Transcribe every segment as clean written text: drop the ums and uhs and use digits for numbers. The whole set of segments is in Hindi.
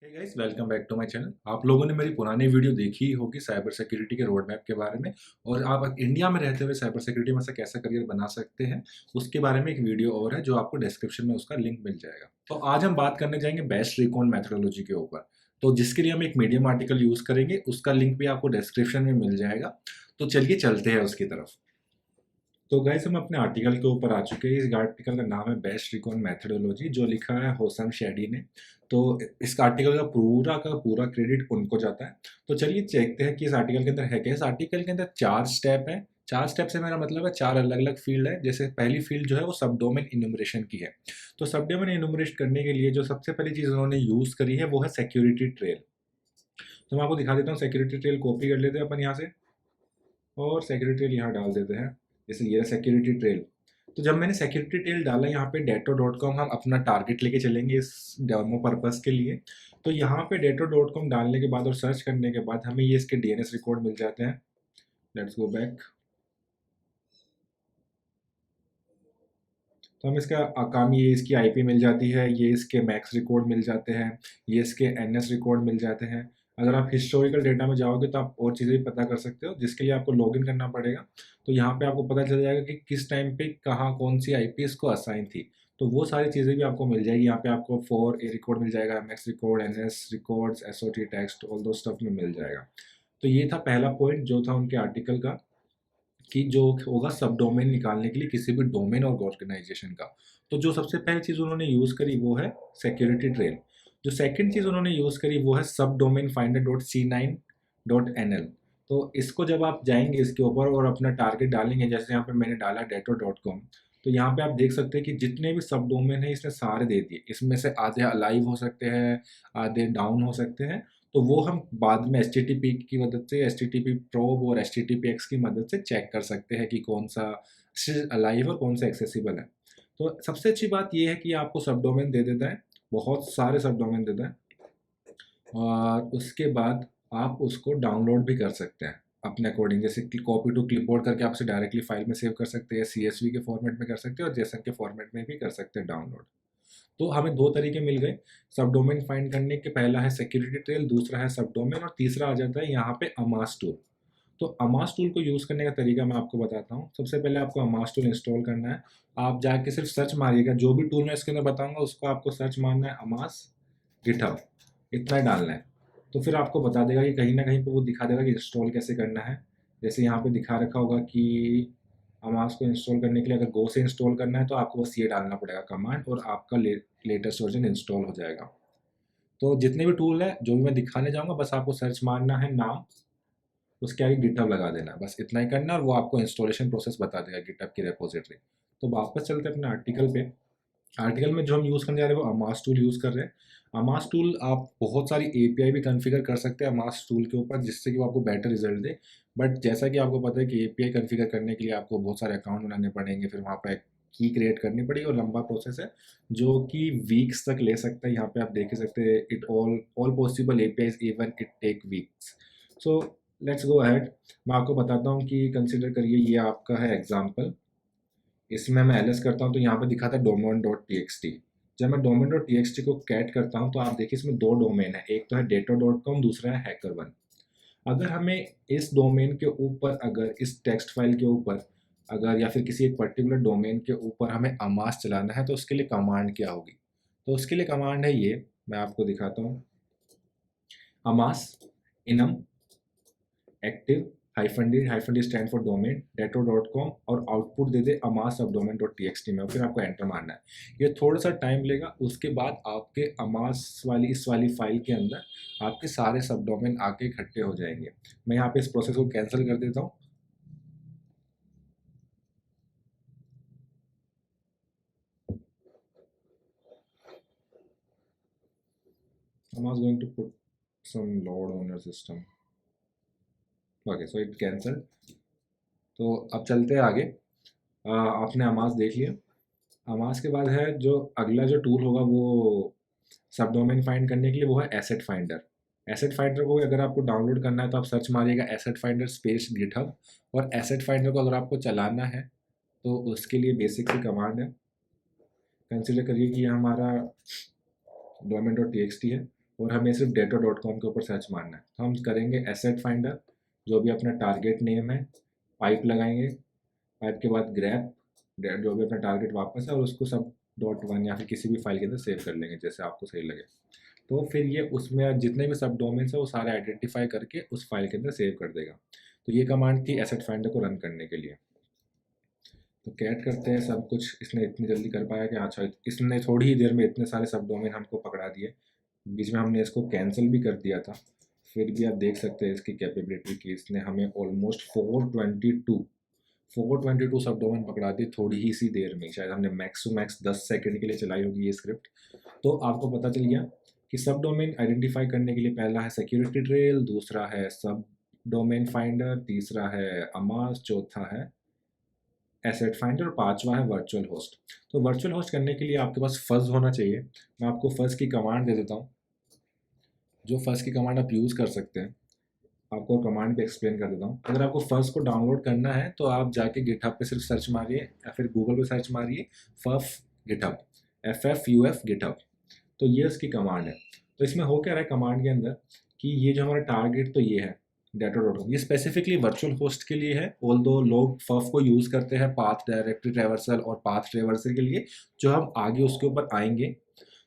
Hey guys, welcome back to my channel. आप लोगों ने मेरी पुरानी वीडियो देखी ही होगी साइबर सिक्योरिटी के रोड मैप के बारे में। और आप इंडिया में रहते हुए साइबर सिक्योरिटी में से कैसा करियर बना सकते हैं उसके बारे में एक वीडियो और है जो आपको डिस्क्रिप्शन में उसका लिंक मिल जाएगा। तो आज हम बात करने जाएंगे बेस्ट रिकॉन मेथोडोलॉजी के ऊपर। तो जिसके लिए हम एक मीडियम आर्टिकल यूज़ करेंगे, उसका लिंक भी आपको डिस्क्रिप्शन में मिल जाएगा। तो चलिए चलते हैं उसकी तरफ। तो गाइस, हम अपने आर्टिकल के ऊपर आ चुके हैं। इस आर्टिकल का नाम है बेस्ट रिकॉन मेथोडोलॉजी, जो लिखा है होसम शेडी ने। तो इस आर्टिकल का पूरा क्रेडिट उनको जाता है। तो चलिए देखते हैं कि इस आर्टिकल के अंदर है क्या। इस आर्टिकल के अंदर 4 स्टेप हैं। 4 स्टेप से मेरा मतलब है 4 अलग-अलग फील्ड है। जैसे पहली फील्ड जो है वो सब डोमेन इन्यूमरेशन की है। तो सब डोमेन इन्यूमरेट करने के लिए जो सबसे पहली चीज़ उन्होंने यूज़ करी है वो है सिक्योरिटी ट्रेल। तो मैं आपको दिखा देता हूँ। सिक्योरिटी ट्रेल कॉपी कर लेते हैं अपन यहाँ से और सिक्योरिटी ट्रेल यहाँ डाल देते हैं। जैसे ये सिक्योरिटी ट्रेल। तो जब मैंने सिक्योरिटी ट्रेल डाला यहाँ पे डेटो.com, हम अपना टारगेट लेके चलेंगे इस डेमो पर्पस के लिए। तो यहाँ पे डेटो.com डालने के बाद और सर्च करने के बाद हमें ये इसके डीएनएस रिकॉर्ड मिल जाते हैं। Let's go back. तो हम इसका काम, ये इसकी आईपी मिल जाती है, ये इसके मैक्स रिकॉर्ड मिल जाते हैं, ये इसके एनएस रिकॉर्ड मिल जाते हैं। अगर आप हिस्टोरिकल डेटा में जाओगे तो आप और चीज़ें भी पता कर सकते हो, जिसके लिए आपको लॉगिन करना पड़ेगा। तो यहाँ पे आपको पता चल जाएगा कि किस टाइम पे कहाँ कौन सी आईपी इसको असाइन थी। तो वो सारी चीज़ें भी आपको मिल जाएगी। यहाँ पे आपको 4 ए रिकॉर्ड मिल जाएगा, MX record, NS records, SOT text, all दो स्टफ में मिल जाएगा। तो ये था पहला पॉइंट जो था उनके आर्टिकल का, कि जो होगा सब डोमेन निकालने के लिए किसी भी डोमेन और ऑर्गेनाइजेशन का। तो जो सबसे पहली चीज़ उन्होंने यूज़ करी वो है सिक्योरिटी ट्रेल। जो सेकंड चीज़ उन्होंने यूज़ करी वो है सब domain finder dot C nine dot N L. तो इसको जब आप जाएंगे इसके ऊपर और अपना टारगेट डालेंगे, जैसे यहाँ पे मैंने डाला डेटो.com, तो यहाँ पे आप देख सकते हैं कि जितने भी सब डोमेन है इसने सारे दे दिए। इसमें से आधे अलाइव हो सकते हैं, आधे डाउन हो सकते हैं। तो वो हम बाद में एचटीटीपी की मदद से, एचटीटीपी प्रोब और एचटीटीपीएक्स की मदद से चेक कर सकते हैं कि कौन सा अलाइव और कौन सा एक्सेसिबल है। तो सबसे अच्छी बात ये है कि आपको सब डोमेन दे देता है, बहुत सारे सब डोमेन देता है। और उसके बाद आप उसको डाउनलोड भी कर सकते हैं अपने अकॉर्डिंग। जैसे कॉपी टू क्लिपबोर्ड करके आप उसे डायरेक्टली फाइल में सेव कर सकते हैं, सीएसवी के फॉर्मेट में कर सकते हैं और जेसन के फॉर्मेट में भी कर सकते हैं डाउनलोड। तो हमें 2 तरीके मिल गए सब डोमेन फाइंड करने के। पहला है सिक्योरिटी ट्रेल, दूसरा है सब डोमेन, और तीसरा आ जाता है यहाँ पे अमास टूल। तो अमास टूल को यूज़ करने का तरीका मैं आपको बताता हूँ। सबसे पहले आपको अमास टूल इंस्टॉल करना है। आप जाके सिर्फ सर्च मारिएगा, जो भी टूल मैं इसके अंदर बताऊँगा उसको आपको सर्च मारना है, अमास गिटहब, इतना ही डालना है। तो फिर आपको बता देगा कि कहीं न कहीं पे वो दिखा देगा कि इंस्टॉल कैसे करना है। जैसे यहाँ पे दिखा रखा होगा कि अमास को इंस्टॉल करने के लिए अगर गो से इंस्टॉल करना है तो आपको बस ये डालना पड़ेगा कमांड, और आपका लेटेस्ट वर्जन इंस्टॉल हो जाएगा। तो जितने भी टूल है जो भी मैं दिखाने जाऊँगा, बस आपको सर्च मारना है नाम, उसके आगे गिटहब लगा देना है, बस इतना ही करना है और वो आपको इंस्टॉलेशन प्रोसेस बता देगा गिटहब की रिपॉजिटरी। तो वापस चलते हैं अपने आर्टिकल पे। आर्टिकल में जो हम यूज़ करने जा रहे हैं वो अमास टूल यूज़ कर रहे हैं। अमास टूल आप बहुत सारी एपीआई भी कॉन्फ़िगर कर सकते हैं अमास टूल के ऊपर, जिससे कि वो आपको बेटर रिजल्ट दे। बट जैसा कि आपको पता है कि एपीआई कॉन्फ़िगर करने के लिए आपको बहुत सारे अकाउंट बनाने पड़ेंगे, फिर वहाँ पे की क्रिएट करनी पड़ेगी और लंबा प्रोसेस है जो कि वीक्स तक ले सकता है। यहाँ पे आप देख ही सकते हैं, it all possible APIs even it take weeks. So let's go ahead. मैं आपको बताता हूँ कि कंसिडर करिए ये आपका है एग्जाम्पल। इसमें मैं एलएस करता हूँ तो यहाँ पे दिखा था डोमेन डॉट टी। जब मैं डोमेन डॉट टी को कैट करता हूँ तो आप देखिए इसमें 2 डोमेन है, एक तो है डेटो.com, दूसरा है हैकर1। अगर हमें इस डोमेन के ऊपर, अगर इस टेक्स्ट फाइल के ऊपर, अगर या फिर किसी एक पर्टिकुलर डोमेन के ऊपर हमें अमास चलाना है तो उसके लिए कमांड क्या होगी। तो उसके लिए कमांड है ये, मैं आपको दिखाता हूँ। अमास enum active -d stand for domain डेटो.com, और आउटपुट दे दे अमास सब डोमेन डॉट टी में, और फिर आपको एंटर मारना है। ये थोड़ा सा टाइम लेगा, उसके बाद आपके अमास वाली इस वाली फाइल के अंदर आपके सारे सब डोमेन आके इकट्ठे हो जाएंगे। मैं यहाँ पे इस प्रोसेस को कैंसिल कर देता हूँ। अमास going to put some load on your system. Okay, so it cancel. तो अब चलते हैं आगे। आपने अमास देख लिया। अमास के बाद है जो अगला जो टूल होगा वो सब डोमेन फाइंड करने के लिए, वो है एसेट फाइंडर। एसेट फाइंडर को अगर आपको डाउनलोड करना है तो आप सर्च मारिएगा एसेट फाइंडर स्पेस गिटहब, और एसेट फाइंडर को अगर आपको चलाना है तो उसके लिए बेसिक सी कमांड है। कंसिडर करिए कि ये हमारा डोमेन डॉट टी है। और हमें सिर्फ data.com के ऊपर सर्च मारना है। तो हम करेंगे एसेट फाइंडर, जो भी अपना टारगेट नेम है, पाइप लगाएंगे, पाइप के बाद ग्रैप जो भी अपना टारगेट वापस है, और उसको सब .1 या फिर किसी भी फाइल के अंदर सेव कर लेंगे जैसे आपको सही लगे। तो फिर ये उसमें जितने भी सब डोमेन्स है वो सारे आइडेंटिफाई करके उस फाइल के अंदर सेव कर देगा। तो ये कमांड थी एसेट फाइंडर को रन करने के लिए। तो कैट करते हैं, सब कुछ इसने इतनी जल्दी कर पाया कि अच्छा इसने थोड़ी ही देर में इतने सारे सब डोमेन हमको पकड़ा दिए। बीच में हमने इसको कैंसिल भी कर दिया था, फिर भी आप देख सकते हैं इसकी कैपेबिलिटी की इसने हमें ऑलमोस्ट 422 सब डोमेन पकड़ा दिए थोड़ी ही सी देर में। शायद हमने मैक्स टू मैक्स 10 सेकंड के लिए चलाई होगी ये स्क्रिप्ट। तो आपको पता चल गया कि सब डोमेन आइडेंटिफाई करने के लिए पहला है सिक्योरिटी ट्रेल, दूसरा है सब डोमेन फाइंडर, तीसरा है अमास, चौथा है एसेट फाइंडर और पांचवा है वर्चुअल होस्ट। तो वर्चुअल होस्ट करने के लिए आपके पास फज़ होना चाहिए। मैं आपको फज़ की कमांड दे देता हूँ, जो फज़ की कमांड आप यूज़ कर सकते हैं। आपको कमांड भी एक्सप्लेन कर देता हूँ। अगर आपको फज़ को डाउनलोड करना है तो आप जाके गिटहब पे सिर्फ सर्च मारिए या फिर गूगल पे सर्च मारिए फफ गिटहब, FFUF गिटहब। तो ये उसकी कमांड है। तो इसमें हो क्या रहा है कमांड के अंदर कि ये जो हमारा टारगेट तो ये है data.com, ये स्पेसिफिकली वर्चुअल होस्ट के लिए है। ऑल दो लोग फफ को यूज़ करते हैं पाथ डायरेक्टरी ट्रैवर्सल और पाथ ट्रैवर्सल के लिए, जो हम आगे उसके ऊपर आएंगे।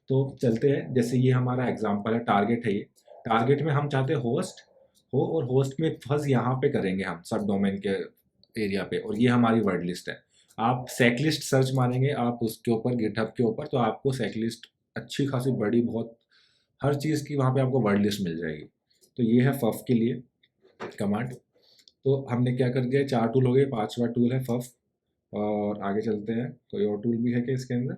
तो चलते हैं, जैसे ये हमारा एग्जाम्पल है, टारगेट है ये। टारगेट में हम चाहते हैं होस्ट हो, और होस्ट में फर्ज यहाँ पे करेंगे हम सब डोमेन के एरिया पे, और ये हमारी वर्ड लिस्ट है। आप सेकलिस्ट सर्च मारेंगे आप उसके ऊपर गिटहब के ऊपर, तो आपको सेकलिस्ट अच्छी खासी बड़ी बहुत हर चीज़ की वहाँ पे आपको वर्ड लिस्ट मिल जाएगी। तो ये है फफ के लिए कमांड। तो हमने क्या कर दिया, 4 टूल हो गए, 5वां टूल है फफ। और आगे चलते हैं, कोई और टूल भी है क्या इसके अंदर?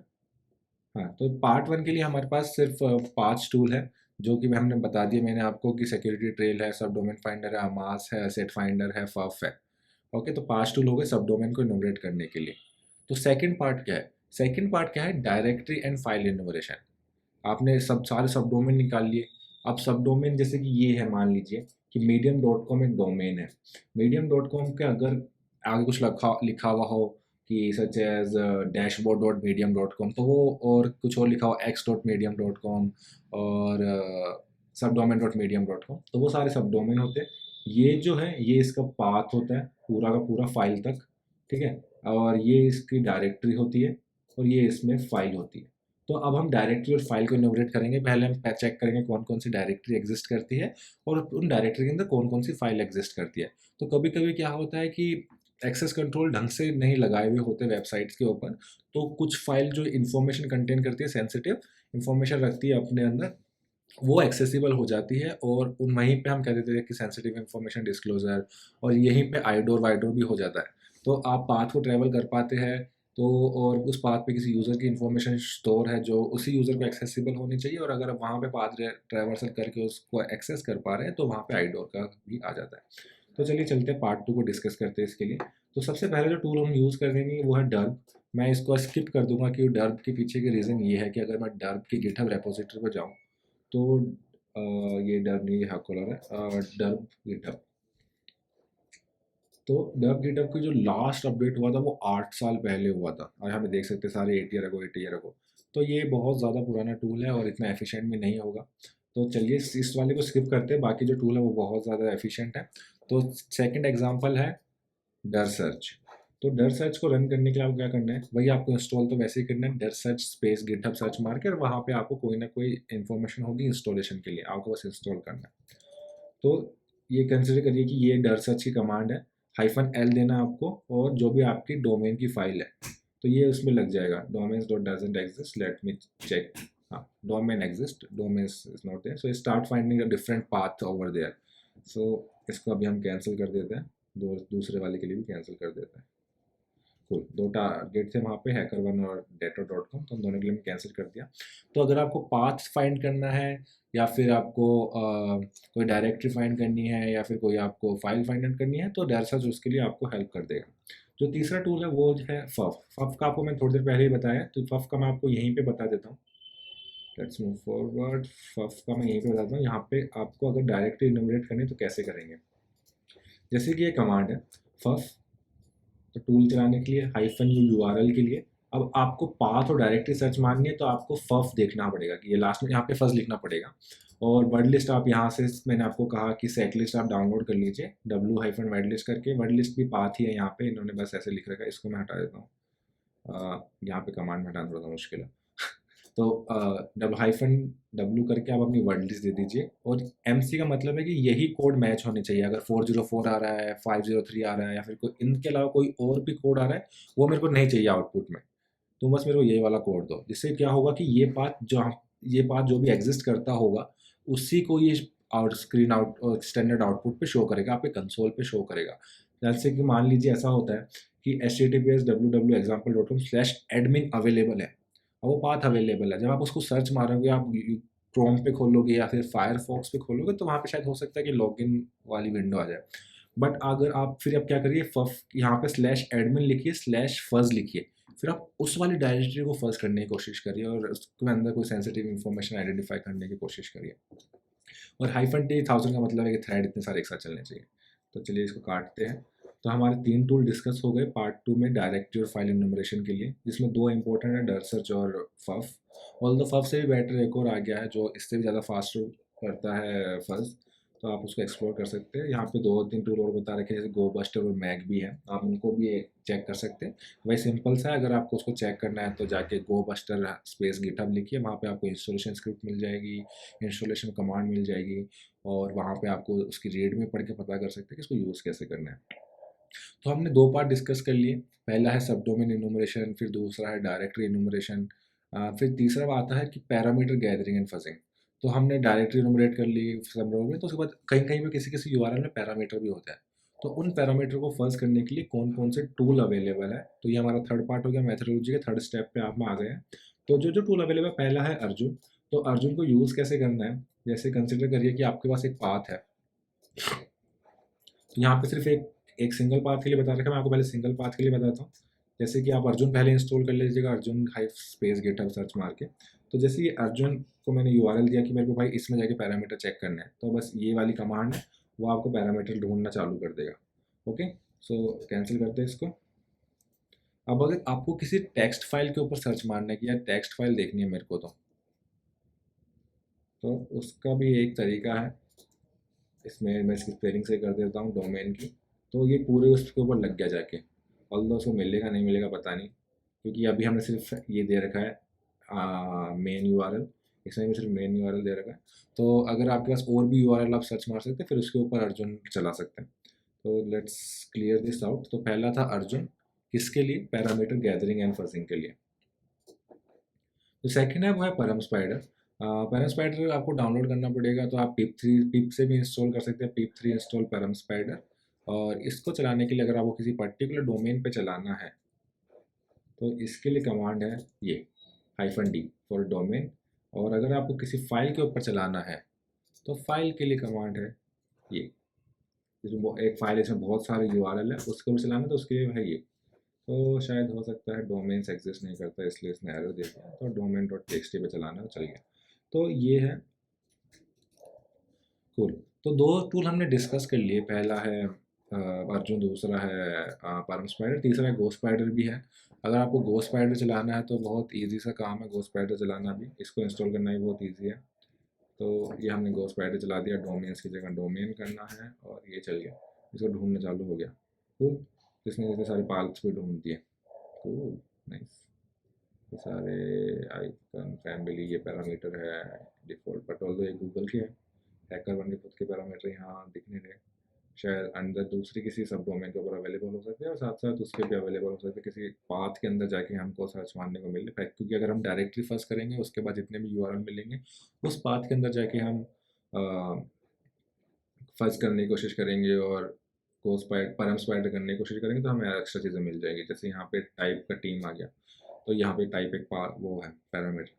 हाँ, तो पार्ट 1 के लिए हमारे पास सिर्फ 5 टूल है, जो कि हमने बता दिया मैंने आपको कि सिक्योरिटी ट्रेल है, सब डोमेन फाइंडर है, अमास है, एसेट फाइंडर है, फफ है। ओके, तो 5 टूल हो गए सब डोमेन को इनोमरेट करने के लिए। तो सेकंड पार्ट क्या है? सेकंड पार्ट क्या है? Directory and file enumeration. आपने सब सारे सब डोमेन निकाल लिए। अब सब डोमेन जैसे कि ये है, मान लीजिए कि medium.com एक डोमेन है। medium.com के अगर आगे कुछ लिखा लिखा हुआ हो कि सच एज dashboard.medium.com, तो वो, और कुछ और लिखा हो x.medium.com और subdomain.medium.com, तो वो सारे सब डोमेन होते हैं। ये जो है ये इसका पाथ होता है पूरा का पूरा फाइल तक, ठीक है, और ये इसकी डायरेक्टरी होती है और ये इसमें फाइल होती है। तो अब हम डायरेक्टरी और फाइल को इनोमरेट करेंगे। पहले हम चेक करेंगे कौन कौन सी डायरेक्टरी एग्जिस्ट करती है और उन डायरेक्टरी के अंदर कौन कौन सी फाइल एग्जिस्ट करती है। तो कभी कभी क्या होता है कि एक्सेस कंट्रोल ढंग से नहीं लगाए हुए होते वेबसाइट्स के ऊपर, तो कुछ फाइल जो इन्फॉर्मेशन कंटेन करती है, सेंसिटिव इन्फॉर्मेशन रखती है अपने अंदर, वो एक्सेसिबल हो जाती है, और उन वहीं पे हम कह देते हैं कि सेंसिटिव इन्फॉर्मेशन डिस्क्लोजर, और यहीं पे आईडोर वाइडोर भी हो जाता है। तो आप पाथ को ट्रैवल कर पाते हैं, तो और उस पाथ पे किसी यूज़र की इन्फॉर्मेशन स्टोर है जो उसी यूज़र को एक्सेसिबल होनी चाहिए, और अगर आप वहाँ पे पाथ ट्रैवर्सल करके उसको एक्सेस कर पा रहे हैं तो वहाँ पे आईडोर का भी आ जाता है। तो चलिए चलते हैं पार्ट 2 को डिस्कस करते हैं इसके लिए। तो सबसे पहले जो टूल हम यूज़ कर देंगे वो है डर्ब। मैं इसको स्किप कर दूंगा कि डर्ब के पीछे के रीज़न ये है कि अगर मैं डर्ब के गिटहब रेपोजिटरी पर जाऊँ तो ये डर्ब नहीं, ये हाकोलर है, डर्ब गिटहब। तो डर्ब गिटहब की जो लास्ट अपडेट हुआ था वो 8 साल पहले हुआ था, और यहाँ पे देख सकते हैं सारे 8 ईयर अगो। तो ये बहुत ज़्यादा पुराना टूल है और इतना एफिशिएंट भी नहीं होगा। तो चलिए इस वाले को स्किप करते हैं, बाकी जो टूल है वो बहुत ज़्यादा एफिशिएंट है। तो सेकंड एग्जांपल है डर सर्च। तो डर सर्च को रन करने के लिए आपको क्या करना है, वही आपको इंस्टॉल तो वैसे ही करना है, डर सर्च स्पेस गिटहब सर्च मार के, और वहाँ पे आपको कोई ना कोई इन्फॉर्मेशन होगी इंस्टॉलेशन के लिए, आपको बस इंस्टॉल करना है। तो ये कंसिडर करिए कि ये डर सर्च की कमांड है, -l देना आपको, और जो भी आपकी डोमेन की फाइल है तो ये उसमें लग जाएगा, domains.doesn't exist, let me check. हाँ, domain exist, domains is not there, so start finding a different path over there. So इसको अभी हम कैंसिल कर देते हैं, दूसरे वाले के लिए भी कैंसिल कर देते हैं। कुल 2 टारगेट थे वहाँ पे, हैकर1 और data.com, तो हम दोनों के लिए कैंसिल कर दिया। तो अगर आपको पाथ फाइंड करना है, या फिर आपको कोई डायरेक्टरी फाइंड करनी है, या फिर कोई आपको फाइल फाइंड करनी है, तो डरसर्च उसके लिए आपको हेल्प कर देगा। जो तीसरा टूल है वो है फफ। फफ का आपको मैं थोड़ी देर पहले ही बताया, तो फफ का मैं आपको यहीं पे बता देता हूँ। Let's move forward. फफ का मैं यहीं पे बताता हूँ, यहाँ पे आपको अगर डायरेक्टरी इनोमरेट करनी है तो कैसे करेंगे। जैसे कि ये कमांड है फफ, तो टूल चलाने के लिए -u URL के लिए। अब आपको पाथ और डायरेक्टरी सर्च मारनी है तो आपको फफ देखना पड़ेगा कि ये लास्ट में यहाँ पे फर्स्ट लिखना पड़ेगा, और वर्ड लिस्ट आप यहाँ से, मैंने आपको कहा कि सेट लिस्ट आप डाउनलोड कर लीजिए, वर्ड लिस्ट करके। वर्ड लिस्ट भी पाथ ही है यहाँ पे, इन्होंने बस ऐसे लिख रखा है, इसको मैं हटा देता हूँ। यहाँ पे कमांड में हटाना थोड़ा सा मुश्किल है। तो डब्लू करके आप अपनी वर्ड लिस्ट दे दीजिए, और MC का मतलब है कि यही कोड मैच होने चाहिए। अगर 404 आ रहा है, 503 आ रहा है, या फिर कोई इनके अलावा कोई और भी कोड आ रहा है, वो मेरे को नहीं चाहिए आउटपुट में। तो बस मेरे को ये वाला कोड दो, जिससे क्या होगा कि ये पाथ जो भी एग्जिस्ट करता होगा, उसी को ये स्टैंडर्ड आउटपुट पे शो करेगा, आपके कंसोल पे शो करेगा। जैसे कि मान लीजिए ऐसा होता है कि https://www.example.com/admin अवेलेबल है, और वो पाथ अवेलेबल है। जब आप उसको सर्च मारोगे, आप क्रोम पे खोलोगे या फिर फायरफॉक्स पे खोलोगे, तो वहाँ पे शायद हो सकता है कि लॉगिन वाली विंडो आ जाए। बट अगर आप फिर अब क्या करिए, यहाँ पे /admin लिखिए, /fuzz लिखिए, फिर आप उस वाली डायरेक्टरी को फर्स्ट करने की कोशिश करिए, और उसके अंदर कोई सेंसिटिव इन्फॉर्मेशन आइडेंटिफाई करने की कोशिश करिए। और -1000 का मतलब है कि थ्रेड इतने सारे एक साथ चलने चाहिए। तो चलिए इसको काटते हैं। तो हमारे 3 टूल डिस्कस हो गए पार्ट 2 में डायरेक्टरी और फाइल इन्यूमरेशन के लिए, जिसमें 2 इंपॉर्टेंट है, डर सर्च और फफ। ऑल द फफ से भी बेटर एक और आ गया है जो इससे भी ज़्यादा फास्ट करता है, फज। तो आप उसको एक्सप्लोर कर सकते हैं। यहाँ पे 2-3 टूल और बता रखे हैं, जैसे गो बस्टर और मैग भी है, आप उनको भी चेक कर सकते हैं। वही सिंपल सा है, अगर आपको उसको चेक करना है तो जाके गो बस्टर स्पेस गिटहब लिखिए, वहाँ पे आपको इंस्टॉलेशन स्क्रिप्ट मिल जाएगी, इंस्टॉलेशन कमांड मिल जाएगी, और वहाँ पे आपको उसकी रीड में पढ़ के पता कर सकते हैं कि इसको यूज़ कैसे करना है। तो हमने 2 पार्ट डिस्कस कर लिए। पहला है सब डोमेन इन्यूमरेशन, फिर दूसरा है डायरेक्टरी इन्यूमरेशन, फिर तीसरा आता है कि पैरामीटर गैदरिंग एंड फजिंग। तो हमने डायरेक्टरी इन्यूमरेट कर ली सब डोमेन में, तो उसके बाद कहीं-कहीं पे किसी-किसी यूआरएल में पैरामीटर भी होता है। तो उन पैरामीटर को फज़ करने के लिए कौन-कौन से टूल अवेलेबल है, तो ये हमारा थर्ड पार्ट हो गया, मेथोडोलॉजी के थर्ड स्टेप पे आप में आ गए हैं। तो जो-जो टूल अवेलेबल है, पहला है अर्जुन। तो अर्जुन को यूज़ कैसे करना है, जैसे कंसिडर करिए कि आपके पास एक पाथ है। तो यहाँ पे सिर्फ एक सिंगल पाथ के लिए बता रखा है, मैं आपको पहले सिंगल पाथ के लिए बताता हूँ। जैसे कि आप अर्जुन पहले इंस्टॉल कर लीजिएगा, अर्जुन हाइफ स्पेस गिटहब सर्च मार के। तो जैसे ये अर्जुन को मैंने यूआरएल दिया कि मेरे को भाई इसमें जाके पैरामीटर चेक करना है, तो बस ये वाली कमांड है, वो आपको पैरामीटर ढूंढना चालू कर देगा। ओके, सो कैंसिल करते हैं इसको। अब अगर आपको किसी टेक्स्ट फाइल के ऊपर सर्च मारना है कि यार टेक्स्ट फाइल देखनी है मेरे को, तो उसका भी एक तरीका है। इसमें मैं इसकी स्पेलिंग से कर देता हूँ डोमेन की, तो ये पूरे उसके ऊपर लग गया जाके। ऑल्दो उसको मिलेगा नहीं मिलेगा पता नहीं, क्योंकि अभी हमने सिर्फ ये दे रखा है मेन यूआरएल, इसमें भी सिर्फ मेन यूआरएल दे रखा है। तो अगर आपके पास और भी यूआरएल आप सर्च मार सकते हैं, फिर उसके ऊपर अर्जुन चला सकते हैं। तो लेट्स क्लियर दिस आउट। तो पहला था अर्जुन, किसके लिए, पैरामीटर गैदरिंग एंड फजिंग के लिए। जो सेकंड है वो है परम स्पाइडर। परम स्पाइडर आपको डाउनलोड करना पड़ेगा, तो आप पिप से भी इंस्टॉल कर सकते हैं, pip3 इंस्टॉल परम स्पाइडर। और इसको चलाने के लिए अगर आपको किसी पर्टिकुलर डोमेन पे चलाना है, तो इसके लिए कमांड है ये -d फॉर डोमेन। और अगर आपको किसी फाइल के ऊपर चलाना है, तो फाइल के लिए कमांड है ये। इसमें एक फाइल, इसमें बहुत सारे यूआरएल है, उसके ऊपर चलाना है तो उसके लिए है ये। तो शायद हो सकता है डोमेन्स एग्जिस्ट नहीं करता, इसलिए इसने एरर दे दिया, तो domain.txt पे चलाना है, चल गया। तो ये है कूल। तो 2 टूल हमने डिस्कस कर लिए, पहला है अर्जुन, दूसरा है परम स्पाइडर, तीसरा है गो स्पाइडर भी है। अगर आपको गो स्पाइडर चलाना है तो बहुत ईजी सा काम है गो स्पाइडर चलाना भी, इसको इंस्टॉल करना भी बहुत ईजी है। तो ये हमने गो स्पाइडर चला दिया, डोमेन्स की जगह डोमेन करना है, और ये चल गया, इसको ढूंढना चालू हो गया। कूल, इसने जैसे सारे पाथ्स भी ढूंढ दिए। Cool, nice. ये सारे आइकन फैमिली, ये पैरामीटर है डिफ़ॉल्ट, बट ऑल्दो ये गूगल के है, हैकर बन के खुद के पैरामीटर यहाँ दिखने रहे। शायद अंदर दूसरी किसी सब डोमेन के ऊपर अवेलेबल हो सकते हैं, और साथ साथ उसके भी अवेलेबल हो सकते हैं किसी पाथ के अंदर जाके हमको सर्च मारने को मिले। क्योंकि अगर हम डायरेक्टली फर्स्ट करेंगे, उसके बाद जितने भी यूआरएल मिलेंगे, उस पाथ के अंदर जाके हम फर्स्ट करने की कोशिश करेंगे, और परम स्पाइडर करने की कोशिश करेंगे, तो हमें एक्स्ट्रा चीज़ें मिल जाएंगी। जैसे यहाँ पे टाइप का टीम आ गया, तो यहाँ पे टाइप एक वो है पैरामीटर।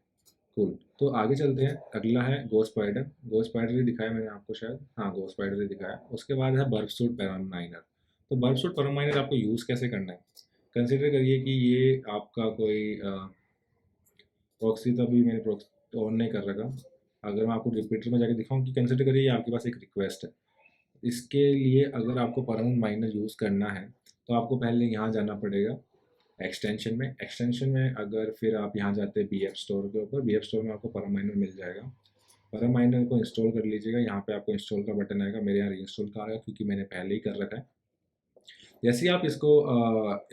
कूल, तो आगे चलते हैं। अगला है गो स्पाइडर। गो स्पाइडर ही दिखाया मैंने आपको शायद, हाँ गो स्पाइडर ही दिखाया। उसके बाद है बर्फ सूट पैरामाइनर। तो बर्फ सूट पैरामाइनर आपको यूज़ कैसे करना है, कंसिडर करिए कि ये आपका कोई प्रॉक्सी, तभी मैंने प्रॉक्सी ऑन नहीं कर रखा। अगर मैं आपको रिपीटर में जाके दिखाऊँ कि कंसिडर करिए ये आपके पास एक रिक्वेस्ट है, इसके लिए अगर आपको परमानेंट माइनर यूज़ करना है, तो आपको पहले यहाँ जाना पड़ेगा एक्सटेंशन में अगर फिर आप यहाँ जाते हैं बी एफ स्टोर के ऊपर, बी एफ स्टोर में आपको परम माइनर मिल जाएगा। पैरामाइनर को इंस्टॉल कर लीजिएगा। यहाँ पे आपको इंस्टॉल का बटन आएगा, मेरे यहाँ इंस्टॉल का आएगा क्योंकि मैंने पहले ही कर रखा है। जैसे ही आप इसको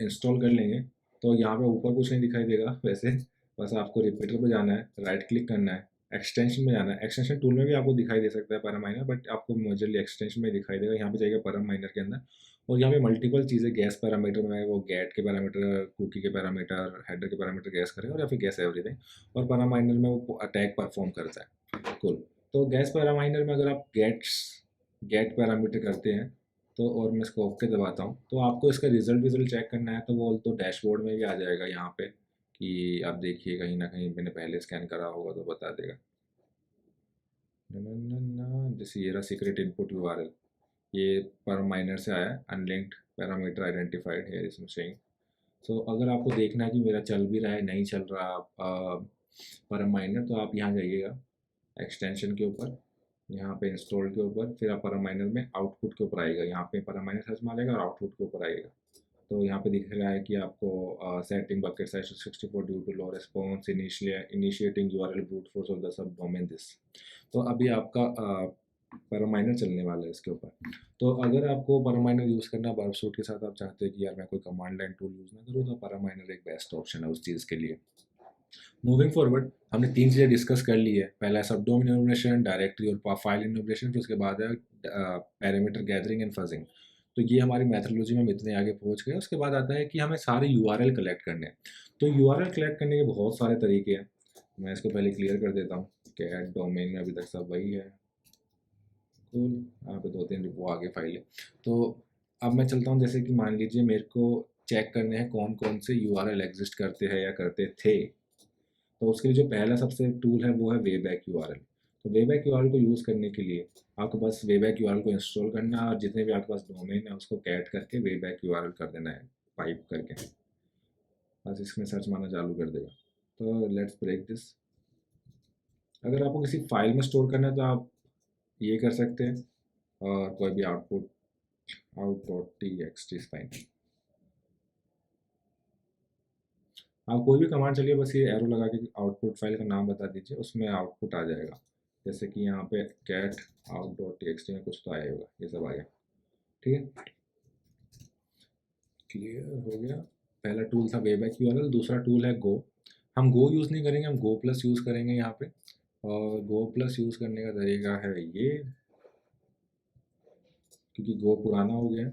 इंस्टॉल कर लेंगे तो यहाँ पे ऊपर कुछ नहीं दिखाई देगा वैसे, बस आपको रिपीटर पे जाना है, राइट क्लिक करना है, एक्सटेंशन में जाना है। एक्सटेंशन टूल में भी आपको दिखाई दे सकता है पैरामाइनर, बट आपको मेजरली एक्सटेंशन में दिखाई देगा। यहाँ पे जाइएगा पैरामाइनर के अंदर, और यहाँ पे मल्टीपल चीज़ें गैस पैरामीटर में वो गेट के पैरामीटर, कुकी के पैरामीटर, हेडर के पैरामीटर गैस करेगा, और या फिर गैस एवरीथिंग। और पैरामाइनर में वो अटैक परफॉर्म करता है। कुल, तो गैस पैरामाइनर में अगर आप गेट पैरामीटर करते हैं तो, और मैं इसको ओके दबाता हूँ, तो आपको इसका रिजल्ट चेक करना है तो वो तो डैशबोर्ड में भी आ जाएगा यहाँ पे, कि आप देखिए कहीं ना कहीं मैंने पहले स्कैन करा होगा तो बता देगा। जैसे ये रहा सीक्रेट इनपुट यूआरएल, ये पैरामाइनर से आया है, अनलिंक्ड पैरामीटर आइडेंटिफाइड है इसमें सेइंग। सो अगर आपको देखना है कि मेरा चल भी रहा है नहीं चल रहा पैरामाइनर, तो आप यहाँ जाइएगा एक्सटेंशन के ऊपर, यहाँ पे इंस्टॉल के ऊपर, फिर आप पैरामाइनर में आउटपुट के ऊपर आएगा, यहाँ पे पैरामाइनर सर्च मारेगा और आउटपुट के ऊपर आएगा। तो यहाँ पे दिख रहा है कि आपको setting bucket size 64 due to low response, initiating URL brute force of the sub domain this. तो अभी आपका पैरामाइनर चलने वाला है इसके ऊपर। तो अगर आपको पैरामाइनर यूज़ करना है बर्ब सूट के साथ, आप चाहते हैं कि यार मैं कोई कमांड लाइन टूल यूज़ ना करूँ, तो पैरामाइनर एक बेस्ट ऑप्शन है उस चीज़ के लिए। मूविंग फॉरवर्ड हमने 3 चीज़ें डिस्कस कर ली है। पहला है सब डोमेन इन्यूमरेशन, डायरेक्टरी और फाइल इन्यूमरेशन, फिर उसके बाद है पैरामीटर गैदरिंग एंड फजिंग। तो ये हमारी मैथोलॉजी में हम इतने आगे पहुंच गए। उसके बाद आता है कि हमें सारे यूआरएल कलेक्ट करने हैं। तो यूआरएल कलेक्ट करने के बहुत सारे तरीके हैं, मैं इसको पहले क्लियर कर देता हूँ। कैट डोमेन में अभी तक सब वही है। कूल, यहाँ पे 2-3 रिपो आगे फाइल है। तो अब मैं चलता हूँ, जैसे कि मान लीजिए मेरे को चेक करने हैं कौन कौन से यूआरएल एग्जिस्ट करते हैं या करते थे। तो उसके लिए जो पहला सबसे टूल है वो है वेबैक यूआरएल। तो वेबैक यूआरएल को यूज़ करने के लिए आपको बस वेबैक यूआरएल को इंस्टॉल करना है, और जितने भी आपके पास डोमेन है उसको कैट करके वेबैक यूआरएल कर देना है, पाइप करके, बस इसमें सर्च मारना चालू कर देगा। तो लेट्स ब्रेक दिस। अगर आपको किसी फाइल में स्टोर करना है तो आप ये कर सकते हैं, और कोई भी out.txt फाइल, आप कोई भी कमांड चलिए, बस ये एरो लगा के आउटपुट फाइल का नाम बता दीजिए, उसमें आउटपुट आ जाएगा। जैसे कि यहाँ पे कैट out.txt में कुछ तो आया होगा, ये सब आ गया। ठीक है, क्लियर हो गया। पहला टूल था वेबैक यूआरएल, दूसरा टूल है गो। हम गो यूज़ नहीं करेंगे, हम गो प्लस यूज़ करेंगे यहाँ पे। और गो प्लस यूज़ करने का तरीका है ये, क्योंकि गो पुराना हो गया।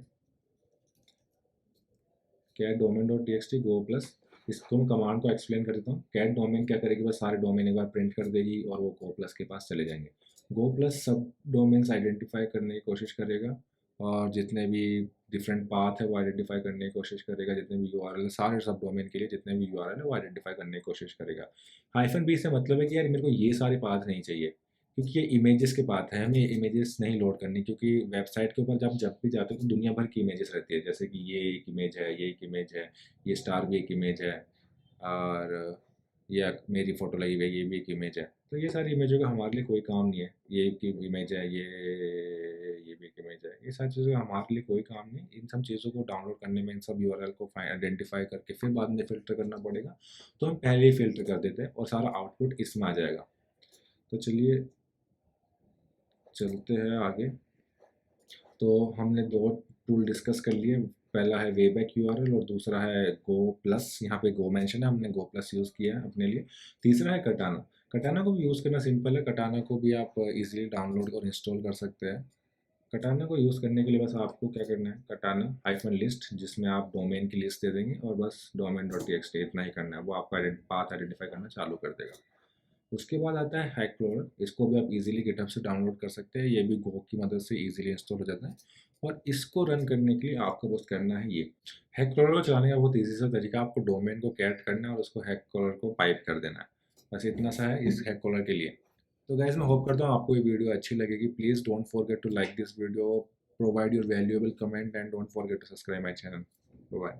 Cat domain dot T go plus, इसको मैं कमांड को एक्सप्लेन कर देता हूँ। कैट डोमेन क्या करेगी, बस सारे डोमेन एक बार प्रिंट कर देगी और वो गो प्लस के पास चले जाएंगे। गो प्लस सब डोमेन्स आइडेंटिफाई करने की कोशिश करेगा, और जितने भी डिफरेंट पाथ है वो आइडेंटिफाई करने की कोशिश करेगा, जितने भी यूआरएल है सारे सब डोमेन के लिए जितने भी यूआरएल है वो आइडेंटिफाई करने की कोशिश करेगा। -b से मतलब है कि यार मेरे को ये सारे पाथ नहीं चाहिए, क्योंकि ये इमेजेस के पाथ है, हमें इमेजेस नहीं लोड करनी, क्योंकि वेबसाइट के ऊपर जब भी जाते हो तो दुनिया भर की इमेजेस रहती है। जैसे कि ये एक इमेज है, ये एक इमेज है, ये स्टार भी एक इमेज है, और ये मेरी फ़ोटो लगी हुई है, ये भी एक इमेज है। तो ये सारी इमेजों का हमारे लिए कोई काम नहीं है। ये एक इमेज है, ये भी एक इमेज है, ये सारी चीज़ों का हमारे लिए कोई काम नहीं। इन सब चीज़ों को डाउनलोड करने में, इन सब यूआरएल को आइडेंटिफाई करके फिर बाद में फ़िल्टर करना पड़ेगा। तो हम पहले ही फ़िल्टर कर देते हैं और सारा आउटपुट इसमें आ जाएगा। तो चलिए चलते हैं आगे। तो हमने 2 टूल डिस्कस कर लिए, पहला है वेबैक यूआरएल और दूसरा है गो प्लस। यहाँ पे गो मेंशन है, हमने गो प्लस यूज़ किया है अपने लिए। तीसरा है कटाना। कटाना को भी यूज़ करना सिंपल है, कटाना को भी आप इजीली डाउनलोड और इंस्टॉल कर सकते हैं। कटाना को यूज़ करने के लिए बस आपको क्या करना है, कटाना -लिस्ट, जिसमें आप डोमेन की लिस्ट दे देंगे और बस डोमेन डॉट टी इतना ही करना है, वो आपका पाथ आइडेंटिफाई करना चालू कर देगा। उसके बाद आता है हैकक्लोरर, इसको भी आप इजीली गिटहब से डाउनलोड कर सकते हैं, ये भी गो की मदद से इजीली इंस्टॉल हो जाता है। और इसको रन करने के लिए आपको बस करना है ये, हैकक्लोरर को चलाने का बहुत ईजी सा तरीका, आपको डोमेन को कैट करना है और उसको हैकक्लोरर को पाइप कर देना है, बस इतना सा है इस हैकक्लोरर के लिए। तो गाइज मैं होप करता हूँ आपको ये वीडियो अच्छी लगेगी। Please don't forget to like this video, provide your valuable comment and don't forget to subscribe my channel. Bye.